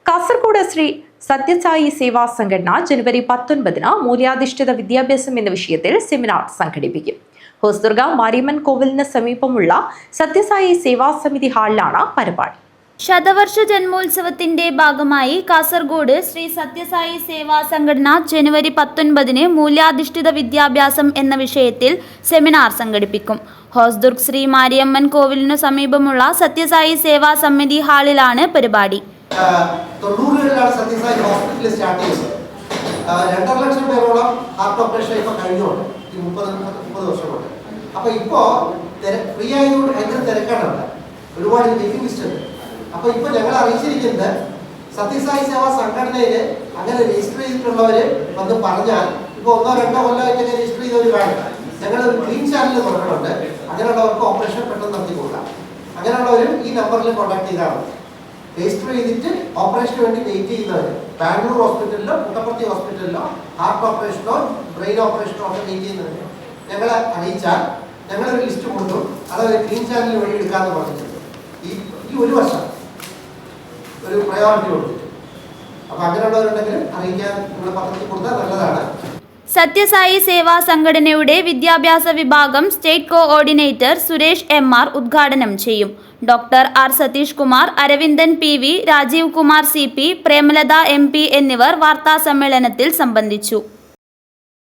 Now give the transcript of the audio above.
കാസർഗോഡ് ശ്രീ സത്യസായി സേവാ സംഘടന ജനുവരി 19 മൂല്യാധിഷ്ഠിത വിദ്യാഭ്യാസം എന്ന വിഷയത്തിൽ സെമിനാർ സംഘടിപ്പിക്കും. ഹോസ്ദുർഗ മാരിയമ്മൻ കോവിലിന് സമീപമുള്ള സത്യസായി സേവാ സമിതി ഹാളിലാണ് പരിപാടി. ശതവർഷ ജന്മോത്സവത്തിന്റെ ഭാഗമായി കാസർഗോഡ് ശ്രീ സത്യസായി സേവാ സംഘടന ജനുവരി 19 മൂല്യാധിഷ്ഠിത വിദ്യാഭ്യാസം എന്ന വിഷയത്തിൽ സെമിനാർ സംഘടിപ്പിക്കും. ഹോസ്ദുർഗ് ശ്രീ മാരിയമ്മൻ കോവിലിനു സമീപമുള്ള സത്യസായി സേവാ സമിതി ഹാളിലാണ് പരിപാടി. 90കളിലാണ് സത്യസായി ഹോസ്പിറ്റൽ സ്റ്റാർട്ട് ചെയ്തത്. 2.5 ലക്ഷം പേരോളം ഹാർട്ട് ഓപ്പറേഷൻ ഇപ്പോൾ കഴിഞ്ഞുകൊണ്ട് 30 വർഷം കൊണ്ട്. അപ്പോൾ ഇപ്പോൾ ഫ്രീ ആയതുകൊണ്ട് ഭയങ്കര തിരക്കാണുണ്ട്, ഒരുപാട് വെയിറ്റിംഗ് ലിസ്റ്റ് ഉണ്ട്. അപ്പോൾ ഇപ്പോൾ ഞങ്ങൾ അറിയിച്ചിരിക്കുന്നത് സത്യസായി സേവാ സംഘടനയിൽ അങ്ങനെ രജിസ്റ്റർ ചെയ്തിട്ടുള്ളവർ വന്ന് പറഞ്ഞാൽ ഇപ്പോൾ 1-2 കൊല്ലമായിട്ട് രജിസ്റ്റർ ചെയ്തവർ വേണം. ഞങ്ങൾ ഒരു ക്ലീൻ ചാനൽ തുറക്കുന്നുണ്ട്. അങ്ങനെയുള്ളവർക്ക് ഓപ്പറേഷൻ പെട്ടെന്ന് നടത്തി കൊടുക്കാം. അങ്ങനെയുള്ളവരും ഈ നമ്പറിൽ കോൺടാക്ട് ചെയ്താൽ മതി. രജിസ്റ്റർ ചെയ്തിട്ട് ഓപ്പറേഷന് വേണ്ടി വെയിറ്റ് ചെയ്യുന്നവർ ബാംഗ്ലൂർ ഹോസ്പിറ്റലിലോ പുട്ടപ്പർത്തി ഹോസ്പിറ്റലിലോ ഹാർട്ട് ഓപ്പറേഷനോ ബ്രെയിൻ ഓപ്പറേഷനോ ഒക്കെ വെയിറ്റ് ചെയ്യുന്നവർ ഞങ്ങളെ അറിയിച്ചാൽ ഞങ്ങളൊരു ലിസ്റ്റ് കൊണ്ടും അതൊരു ക്ലീൻ ചാനൽ വഴി എടുക്കാമെന്ന് പറഞ്ഞിട്ടുണ്ട്. ഈ ഒരു വർഷം ഒരു പ്രയോറിറ്റി കൊടുത്തിട്ട് അപ്പോൾ അങ്ങനെയുള്ളവരുണ്ടെങ്കിൽ അറിയിക്കാൻ നമ്മൾ പത്രത്തിൽ കൊടുത്താൽ നല്ലതാണ്. സത്യസായി സേവാ സംഘടനയുടെ വിദ്യാഭ്യാസ വിഭാഗം സ്റ്റേറ്റ് കോഓർഡിനേറ്റർ സുരേഷ് MR ഉദ്ഘാടനം ചെയ്യും. Doctor R Satheesh Kumar, Aravindan PV, Rajeev Kumar CP, Premalatha MP എന്നിവർ വാർത്താ സമ്മേളനത്തിൽ സംബന്ധിച്ചു.